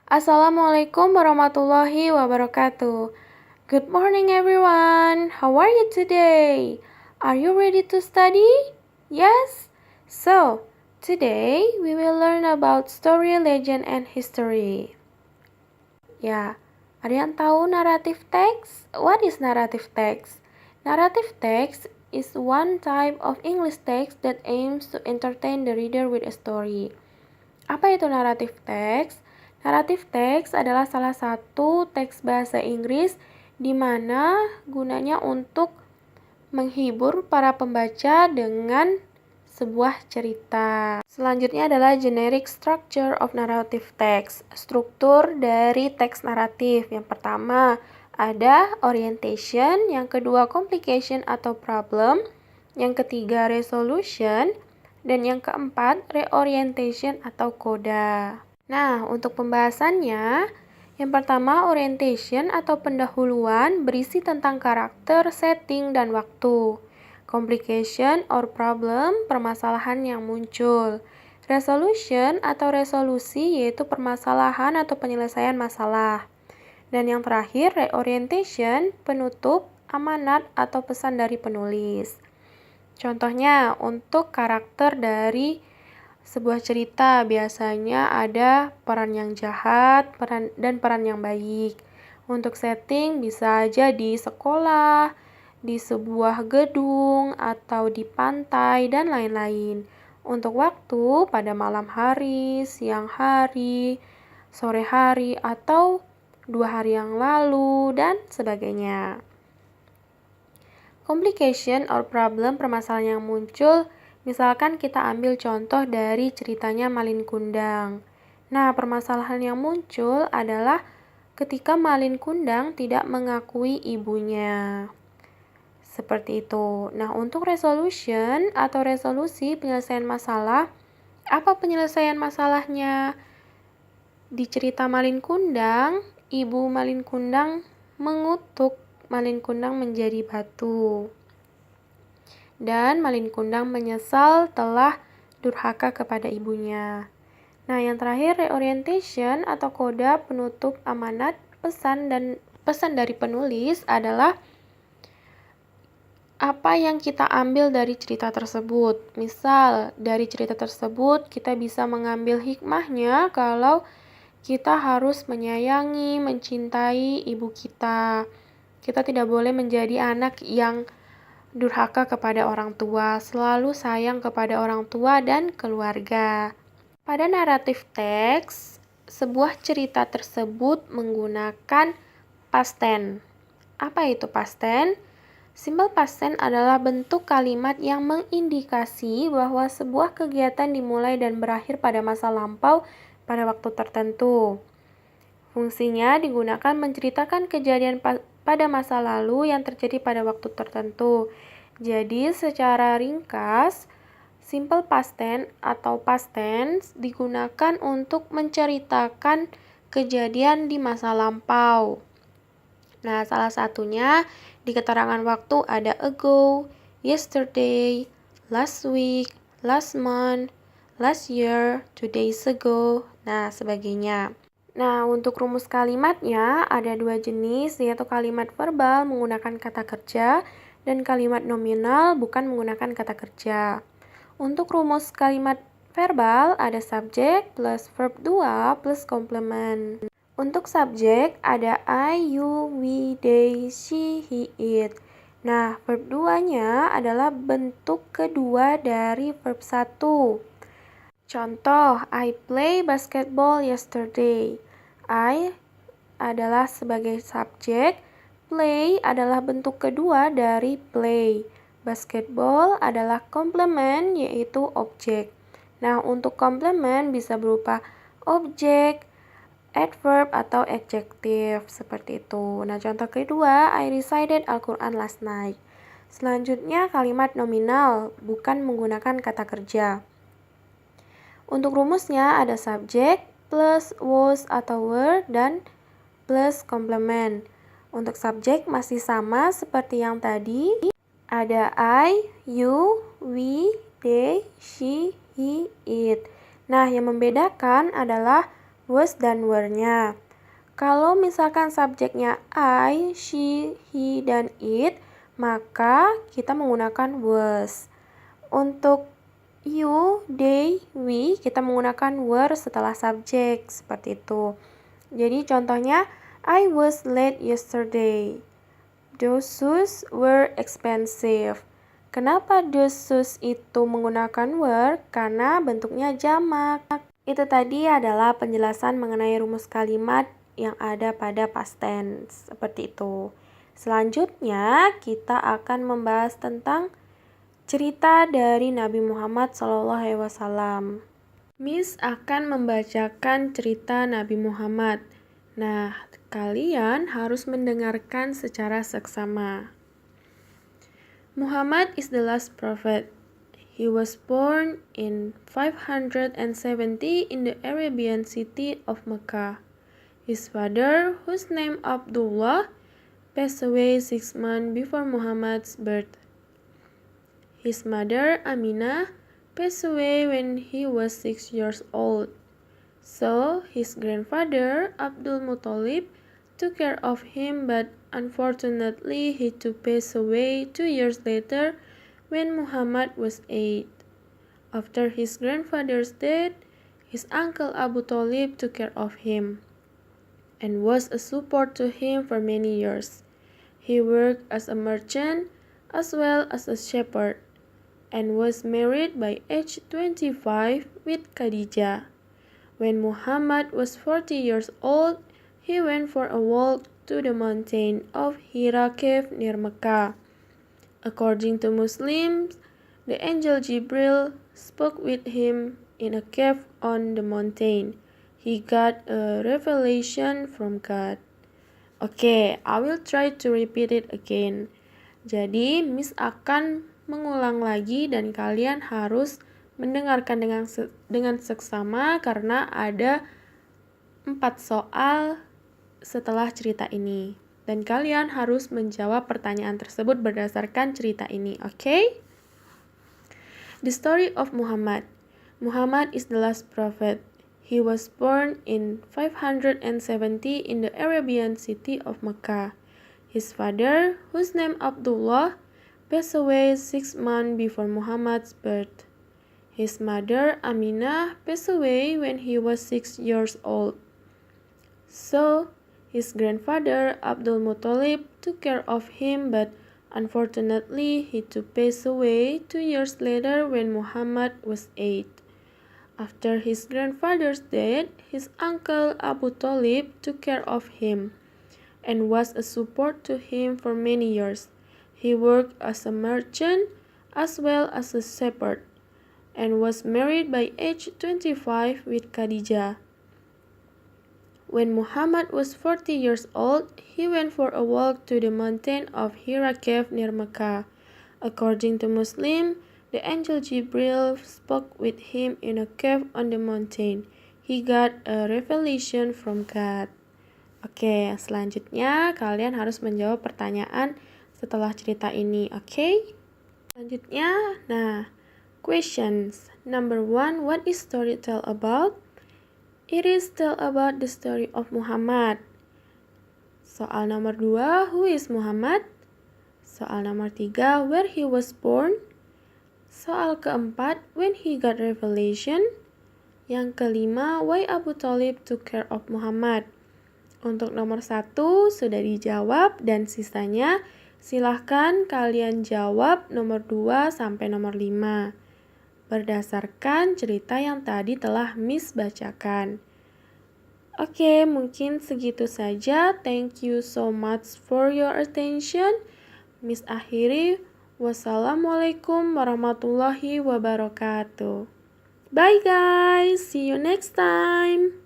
Assalamualaikum warahmatullahi wabarakatuh. Good morning everyone. How are you today? Are you ready to study? Yes? So, today we will learn about story, legend, and history. Ya, ada yang tahu narrative text? What is narrative text? Narrative text is one type of English text that aims to entertain the reader with a story. Apa itu narrative text? Narrative text adalah salah satu teks bahasa Inggris di mana gunanya untuk menghibur para pembaca dengan sebuah cerita. Selanjutnya adalah generic structure of narrative text. Struktur dari teks naratif. Yang pertama ada orientation, yang kedua complication atau problem, yang ketiga resolution, dan yang keempat reorientation atau coda. Nah, untuk pembahasannya, yang pertama orientation atau pendahuluan berisi tentang karakter, setting, dan waktu. Complication or problem, permasalahan yang muncul. Resolution atau resolusi yaitu permasalahan atau penyelesaian masalah. Dan yang terakhir, reorientation, penutup, amanat atau pesan dari penulis. Contohnya, untuk karakter dari sebuah cerita biasanya ada peran yang jahat dan peran yang baik. Untuk setting bisa aja di sekolah, di sebuah gedung, atau di pantai, dan lain-lain. Untuk waktu pada malam hari, siang hari, sore hari, atau 2 hari yang lalu, dan sebagainya. Complication or problem, permasalahan yang muncul. Misalkan kita ambil contoh dari ceritanya Malin Kundang. Nah, permasalahan yang muncul adalah ketika Malin Kundang tidak mengakui ibunya. Seperti itu. Nah, untuk resolution atau resolusi penyelesaian masalah, apa penyelesaian masalahnya? Di cerita Malin Kundang, ibu Malin Kundang mengutuk Malin Kundang menjadi batu. Dan Malin Kundang menyesal telah durhaka kepada ibunya. Nah, yang terakhir reorientation atau coda, penutup, amanat, pesan dari penulis adalah apa yang kita ambil dari cerita tersebut. Misal, dari cerita tersebut kita bisa mengambil hikmahnya kalau kita harus menyayangi, mencintai ibu kita. Kita tidak boleh menjadi anak yang durhaka kepada orang tua, selalu sayang kepada orang tua dan keluarga. Pada naratif teks, sebuah cerita tersebut menggunakan past tense. Apa itu past tense? Simple past tense adalah bentuk kalimat yang mengindikasi bahwa sebuah kegiatan dimulai dan berakhir pada masa lampau pada waktu tertentu. Fungsinya digunakan menceritakan kejadian pada masa lalu yang terjadi pada waktu tertentu. Jadi, secara ringkas, simple past tense atau past tense digunakan untuk menceritakan kejadian di masa lampau. Nah, salah satunya di keterangan waktu ada ago, yesterday, last week, last month, last year, 2 days ago, nah sebagainya. Nah, untuk rumus kalimatnya ada 2 jenis, yaitu kalimat verbal menggunakan kata kerja dan kalimat nominal bukan menggunakan kata kerja. Untuk rumus kalimat verbal ada subjek plus verb 2 plus komplement. Untuk subjek ada I, you, we, they, she, he, it. Nah, verb 2-nya adalah bentuk kedua dari verb 1. Contoh, I play basketball yesterday. I adalah sebagai subjek, play adalah bentuk kedua dari play. Basketball adalah komplement yaitu objek. Nah, untuk komplement bisa berupa objek, adverb atau adjective seperti itu. Nah, contoh kedua, I recited Al-Quran last night. Selanjutnya kalimat nominal bukan menggunakan kata kerja. Untuk rumusnya ada subjek plus was atau were dan plus komplement. Untuk subjek masih sama seperti yang tadi. Ada I, you, we, they, she, he, it. Nah, yang membedakan adalah was dan were-nya. Kalau misalkan subjeknya I, she, he, dan it, maka kita menggunakan was. Untuk you, they, we, kita menggunakan were setelah subjek, seperti itu. Jadi contohnya, I was late yesterday. Those shoes were expensive. Kenapa those shoes itu menggunakan were? Karena bentuknya jamak. Itu tadi adalah penjelasan mengenai rumus kalimat yang ada pada past tense. Seperti itu. Selanjutnya, kita akan membahas tentang cerita dari Nabi Muhammad SAW. Miss akan membacakan cerita Nabi Muhammad. Nah, kalian harus mendengarkan secara seksama. Muhammad is the last prophet. He was born in 570 in the Arabian city of Mecca. His father, whose name Abdullah, passed away 6 months before Muhammad's birth. His mother, Aminah, passed away when he was 6 years old. So, his grandfather, Abdul Muttalib, took care of him, but unfortunately he too passed away 2 years later when Muhammad was 8. After his grandfather's death, his uncle Abu Talib took care of him and was a support to him for many years. He worked as a merchant as well as a shepherd and was married by age 25 with Khadijah. When Muhammad was 40 years old, he went for a walk to the mountain of Hira cave near Mecca. According to Muslims, the angel Jibril spoke with him in a cave on the mountain. He got a revelation from God. Okay, I will try to repeat it again. Jadi, Miss akan mengulang lagi dan kalian harus mendengarkan dengan seksama karena ada 4 soal setelah cerita ini. Dan kalian harus menjawab pertanyaan tersebut berdasarkan cerita ini, okay? The story of Muhammad. Muhammad is the last prophet. He was born in 570 in the Arabian city of Mecca. His father, whose name Abdullah, passed away 6 months before Muhammad's birth. His mother, Aminah, passed away when he was 6 years old. So, his grandfather, Abdul Muttalib, took care of him, but unfortunately, he too passed away 2 years later when Muhammad was 8. After his grandfather's death, his uncle Abu Talib took care of him and was a support to him for many years. He worked as a merchant as well as a shepherd and was married by age 25 with Khadijah. When Muhammad was 40 years old, he went for a walk to the mountain of Hira cave near Mecca. According to Muslim, the angel Jibril spoke with him in a cave on the mountain. He got a revelation from God. Oke, selanjutnya kalian harus menjawab pertanyaan setelah cerita ini, oke? Selanjutnya, questions. Number 1, what is story tell about? It is tell about the story of Muhammad. Soal nomor 2, who is Muhammad? Soal nomor 3, where he was born? Soal keempat, when he got revelation? Yang kelima, why Abu Talib took care of Muhammad? Untuk nomor 1 sudah dijawab dan sisanya silahkan kalian jawab nomor 2 sampai nomor 5. Berdasarkan cerita yang tadi telah Miss bacakan. Oke, mungkin segitu saja. Thank you so much for your attention. Miss akhiri. Wassalamualaikum warahmatullahi wabarakatuh. Bye guys, see you next time.